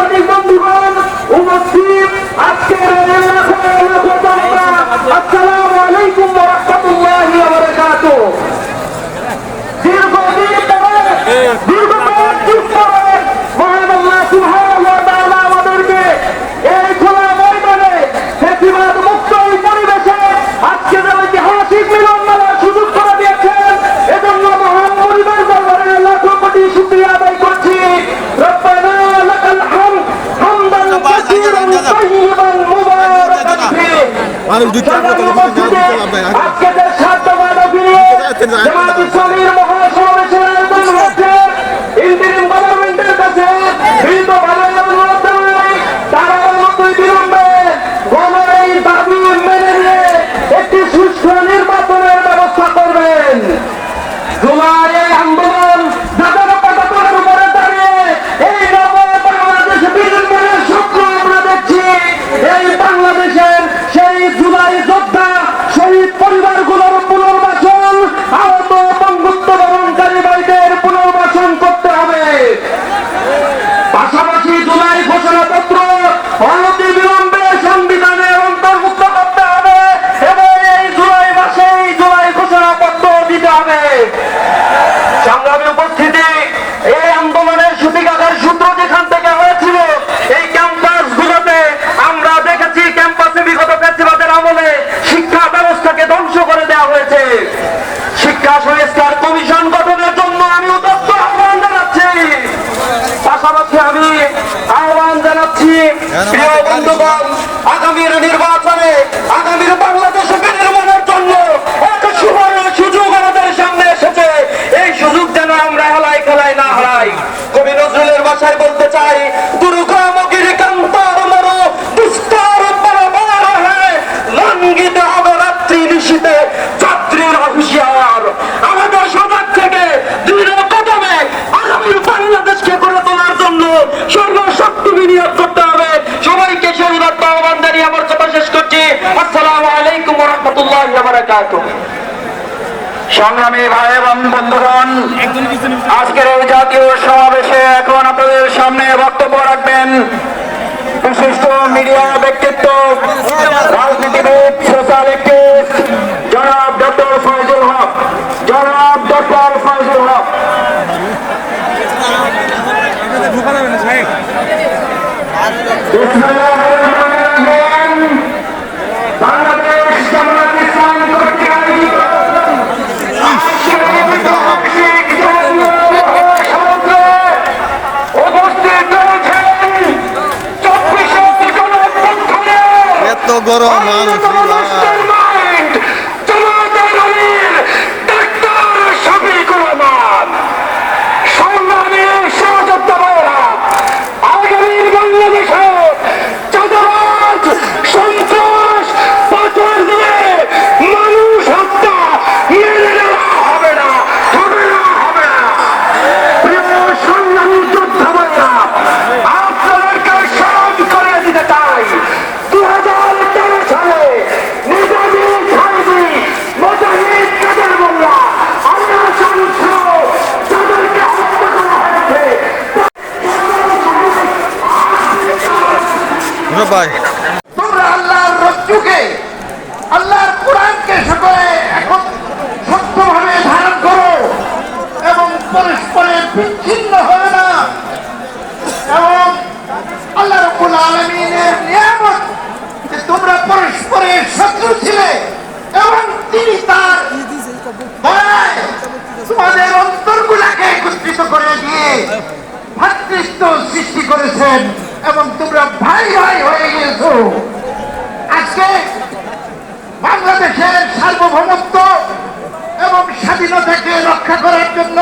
সাংবাদিক বন্ধুগণ, উপস্থিত আজকের আসসালামু আলাইকুম ওয়া রাহমাতুল্লাহি ওয়া বারাকাতুহু। দীর্ঘদিন ধরে মহান আল্লাহ সুবহানাহু ওয়া তাআলা আমাদেরকে এই খোলা ময়দানে ফ্যাসিবাদ মুক্ত এই পরিবেশে আজকে যে ঐতিহাসিক মিলন মেলার সুযোগ করে দিয়েছেন, এজন্য মহান পরিবার দরবারে লাখ কোটি শুকরিয়া আদায় করছি। রব্বানা লাকাল হামদ হামদান কাসীরান তাইয়িবান মুবারাকান ফীহি। আজকে যে সাধ্যবাদ ফিরিয়ে জামাত ইসলামীর মহাসমাবেশের আয়োজন হয়েছে, ইন্টারিম গভর্নমেন্টের কাছে বিনীতভাবে অনুরোধ জানাই, তারা অনতি বিলম্বে গণের এই দাবি মেনে নিয়ে একটি সুষ্ঠু নির্বাচনের ব্যবস্থা করবেন। জুলাই আন্দোলন যাদের পতাকার উপরে দাঁড়িয়ে এই নব বাংলাদেশ বিনির্মাণের স্বপ্ন আমরা দেখছি, এই বাংলাদেশের সেই জুলাই যোদ্ধা শহীদ পরিবারগুলোর পুনর্বাসন, আহত বঙ্গুত্ব বরণকারী ভাইদের পুনর্বাসন করতে হবে। পাশাপাশি জুলাই ঘোষণাপত্র অনতি বিলম্বে সংবিধানে অন্তর্ভুক্ত করতে হবে এবং এই জুলাই মাসে এই জুলাই ঘোষণাপত্র দিতে হবে। সংগ্রামী উপস্থিতি, এই আন্দোলনের সূতিকাগার সূত্র যেখান থেকে হয়েছিল, এই ক্যাম্পাস গুলোতে আমরা দেখেছি ক্যাম্পাসে বিগত ফ্যাসিবাদের আমলে শিক্ষা ব্যবস্থাকে ধ্বংস করে দেওয়া হয়েছে। শিক্ষা সংস্কার কমিশন গঠনের জন্য আমি উদ্যত আহ্বান জানাচ্ছি। পাশাপাশি আমি আহ্বান জানাচ্ছি প্রিয় বন্ধুগণ, আগামীর নির্বাচনে আগামীর বাংলাদেশে বিনির্মাণের জন্য একটা সুবর্ণ সুযোগ আমাদের সামনে এসেছে। এই সুযোগ যেন আমরা হেলাই খেলাই না হারাই। কবি নজরুলের ভাষায় বলতে চাই, দুর্গামগির কান্তার মরো দুস্তর বরাবর হ্যায়, লঙ্ঘিত হবে রাত্রি নিশীতে যাত্রীর হুঁশিয়ার। আমাদের সজাগ থেকে দৃঢ় কদমে আগামীর বাংলাদেশকে গড়ে তোলার জন্য সর্বশক্তি বিনিয়োগ করতে হবে। সবাইকে সৌরভ আহ্বান জানিয়ে আমার কথা শেষ করছি। আসসালামু আলাইকুম ওয়া রাহমাতুল্লাহি ওয়া বারাকাতুহু। সংগ্রামী ভাই এবং বন্ধুগণ, আজকের এই জাতীয় সমাবেশে এখন আপনাদের সামনে বক্তব্য রাখবেন বিশিষ্ট মিডিয়া ব্যক্তিত্ব, রাজনীতিবিদ, সোশ্যাল অ্যাক্টিভিস্ট জনাব ডক্টর ফয়জুল হক। জনাব ডক্টর ফয়জুল হক। বাংলাদেশ জামাত ইসলামী কর্তৃক আয়োজিত এত গরম মানুষ ভাই, তোমরা আল্লাহর রজ্জুকে, আল্লাহর কোরআনকে সকলে এখন শক্তভাবে ধারণ করো এবং পরস্পরের বিচ্ছিন্ন হবে না। এবং আল্লাহ রাব্বুল আলামিনের নিয়ামত যে তোমরা পরস্পরের শত্রু ছিলে এবং তিনি তার দয়ায় তোমাদের অন্তরগুলাকে একত্রিত করে দিয়ে ভ্রাতৃত্ব সৃষ্টি করেছেন এবং তোমরা ভাই ভাই হয়ে গিয়েছো। আজকে বাংলাদেশের সার্বভৌমত্ব এবং স্বাধীনতাকে রক্ষা করার জন্য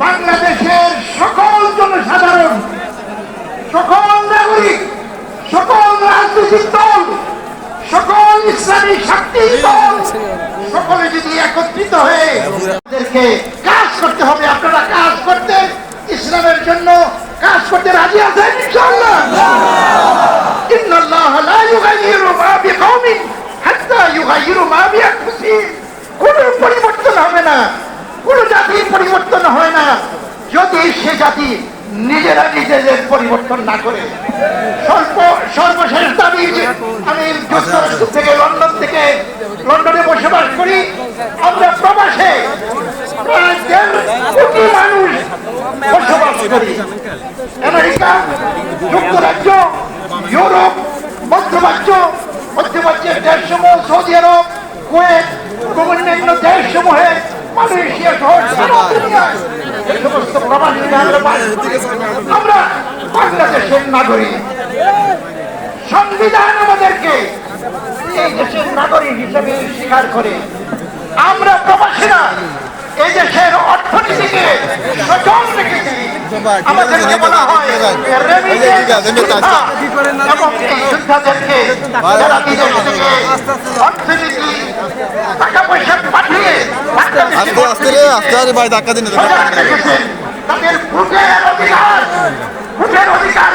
বাংলাদেশের সকল জনসাধারণ, সকল নাগরিক, সকল রাজনৈতিক দল, সকল ইসলামী শক্তি দল সকলে যদি একত্রিত হয়ে আমাদেরকে কাজ করতে হবে। আপনারা কাজ করতে, ইসলামের জন্য কাজ করতে রাজি আছেন ইনশাআল্লাহ? ইন্নাল্লাহ লা ইউগাইয়িরু মা বিকওমিন হাত্তা ইউগাইয়িরু মা বিআনফুসিহিম। কোনো পরিবর্তন হবে না, কোনো জাতির পরিবর্তন হয় না যদি সে জাতি নিজেরা নিজেদের পরিবর্তন না করে সর্বশেষ দাবি যে আমি যুক্তরাষ্ট্র থেকে লন্ডনে বসবাস করি, আমরা প্রবাসে প্রায় 1.5 কোটি মানুষ বসবাস করি। আমেরিকা যুক্তরাজ্য, ইউরোপ, মধ্যপ্রাচ্যের দেশসমূহ, সৌদি আরব, কুয়েত, অন্যান্য দেশসমূহে, মালয়েশিয়া সহ সারা দুনিয়ায় যে সমস্ত প্রবাসীরা আমরা বাংলাদেশের নাগরিক। সংবিধান আমাদেরকে এই দেশের নাগরিক হিসেবে স্বীকার করে। আমরা প্রবাসীরা এই দেশের অর্থনীতিকে সচল রেখেছি। আমাদেরকে বলা হয় এবং এই যোদ্ধাদেরকে যারা বিদেশ থেকে অর্থনীতি টাকা পয়সা পাঠিয়ে তাদের ভোটের অধিকার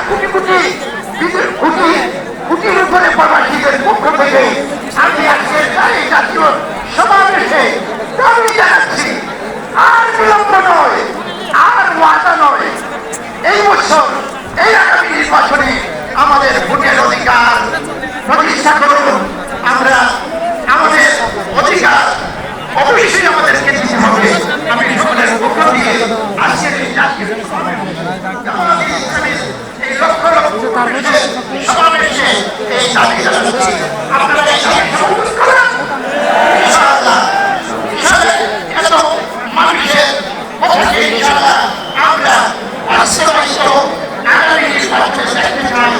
কোটির উপরে প্রবাসীদের পক্ষ থেকে আমি আজকে এই জাতীয় সমাবেশে দাবি জানাচ্ছি, আর বিলম্ব নয়, আর ওয়াদা নয়, এই বছর এই আগামী নির্বাচনে আমাদের ভোটের অধিকার প্রতিষ্ঠা করুন। আমরা আমাদের অধিকার অবশ্যই আমাদেরকে দিতে হবে। আমি সকলের পক্ষ দিয়ে আজকের এই জাতীয় এই লক্ষ লক্ষ সমাবেশে এই দাবি জানাচ্ছি, আপনারা এই দাবি সমর্থন করেন ইনশাআল্লাহ। এত মানুষের পক্ষে ইনশাআল্লাহ আমরা বাস্তবায়িত আগামী নির্বাচনে দেখতে চাই।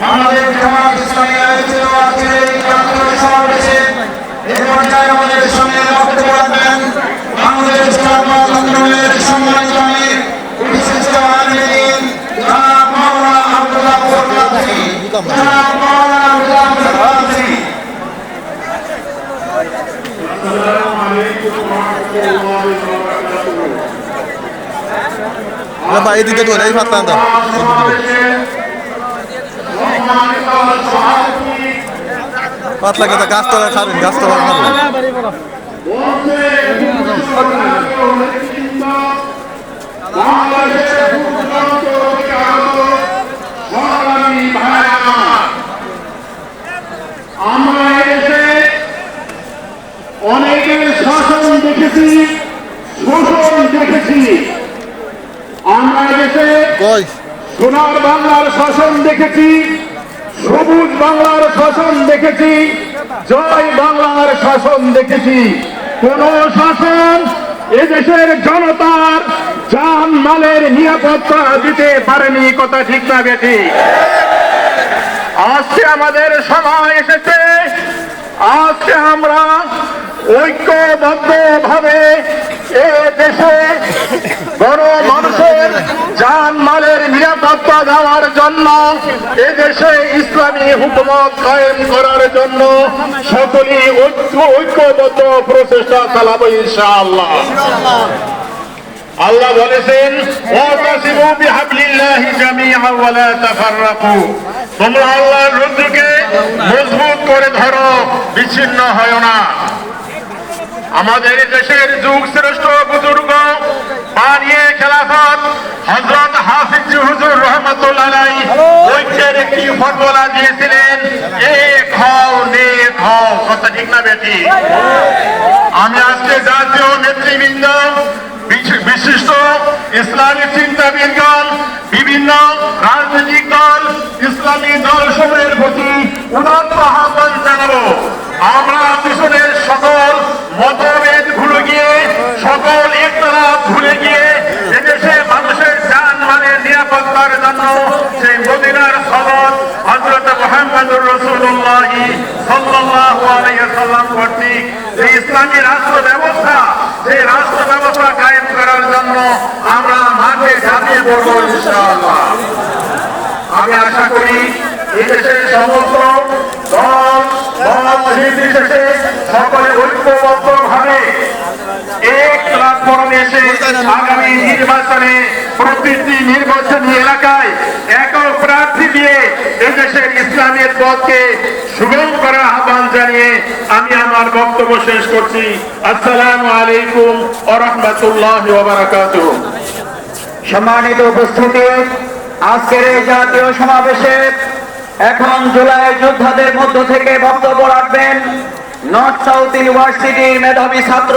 আমাদের জামাত ইসলামী আয়োজিত আজকের এই জাতীয় সমাবেশে এই পর্যায়ে আমাদের সঙ্গে বক্তব্য রাখবেন বাংলাদেশ জামাত ইসলামীর সম্মানিত আমির বিশিষ্ট আমির জনাব মাওলানা আব্দুল্লাহ কাদরী। জনাব মাওলানা আব্দুল্লাহ কাদরী। আসসালামু আলাইকুম ওয়া রাহমাতুল্লাহি ওয়া বারাকাতুহু। এদিকে তো এই ফাত্তা দা পাতলা কথা গাছতলা খাবেন, গাছতলা খাবেন। আমরা এসে অনেকের শাসন দেখেছি, শোষণ দেখেছি। আমরা এসে কই সোনার বাংলার শাসন দেখেছি, সবুজ বাংলার শাসন দেখেছি, জয় বাংলার শাসন দেখেছি। কোন শাসন এদেশের জনতার জান মালের নিরাপত্তা দিতে পারেনি, কথা ঠিক না বেঠি? আজকে আমাদের সময় এসেছে, আজকে আমরা ঐক্যবদ্ধ ভাবে এ দেশে বড় মানুষের জান মালের নিরাপত্তা দেওয়ার জন্য, এদেশে ইসলামী হুকুমত কায়েম করার জন্য সকলেই ঐক্যবদ্ধ প্রচেষ্টা চালাবো ইনশাআল্লাহ। আল্লাহ বলেছেন ওয়াতাসিমু বিহাবলিল্লাহি জামিআন ওয়া লা তাফাররাকু, তোমরা আল্লাহর রজ্জুকে মজবুত করে ধরো, বিচ্ছিন্ন হয় না। আমাদের দেশের যুগ শ্রেষ্ঠ বুজুর্গ পানিয়ে খেলাফত হযরত হাফিজ হুজুর রহমাতুল্লাহ আলাইহি ঐক্যের একটি ফর্মুলা দিয়েছিলেন, এক হও নেক হও, কথা ঠিক না বেটি? আমি আজকে জাতীয় নেতৃবৃন্দ, বিশিষ্ট ইসলামী চিন্তাবিদগণ, বিভিন্ন রাজনৈতিক দল, ইসলামী দল সমূহের প্রতি উদাত্ত আহ্বান জানাবো, আমরা পিছনের সকল মতভেদ ভুলে গিয়ে, সকল একতলাপ ভুলে গিয়ে এদেশে মানুষের জান মালের নিরাপত্তার জন্য সেই মদিনার সনদ হযরত মুহাম্মদুর রাসূলুল্লাহ সাল্লাল্লাহু আলাইহি ওয়াসাল্লাম কর্তৃক যে ইসলামী রাষ্ট্র ব্যবস্থা, সেই রাষ্ট্র ব্যবস্থা কায়েম করার জন্য আমরা মাঠে ঝাঁপিয়ে পড়ব ইনশাআল্লাহ। আমি আশা করি এদেশের সমস্ত দল মত নির্বিশেষে সকলে ঐক্যবদ্ধ ভাবে এক প্ল্যাটফর্মে এসে আগামী নির্বাচনে প্রতিটি নির্বাচনী এলাকায় একক প্রার্থী দিয়ে এদেশের ইসলামের পথ পথকে সুগম করার আহ্বান জানিয়ে আমি আমার বক্তব্য শেষ করছি। আসসালামু আলাইকুম ওয়া রাহমাতুল্লাহি ওয়া বারাকাতুহু। সম্মানিত উপস্থিতি, আজকের এই জাতীয় সমাবেশে এখন জুলাই যোদ্ধাদের মধ্য থেকে বক্তব্য রাখবেন নর্থ সাউথ ইউনিভার্সিটির মেধাবী ছাত্র,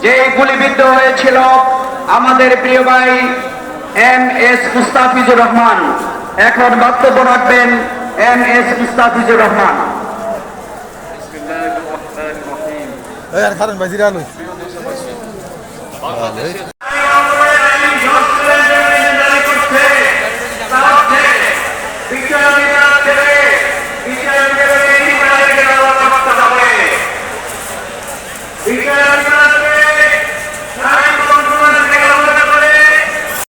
যে গুলিবিদ্ধ হয়েছিল আমাদের প্রিয় ভাই MS মুস্তাফিজুর রহমান। এখন বক্তব্য রাখবেন MS মুস্তাফিজুর রহমান। এই আর খারেন ভাই জিরা আলু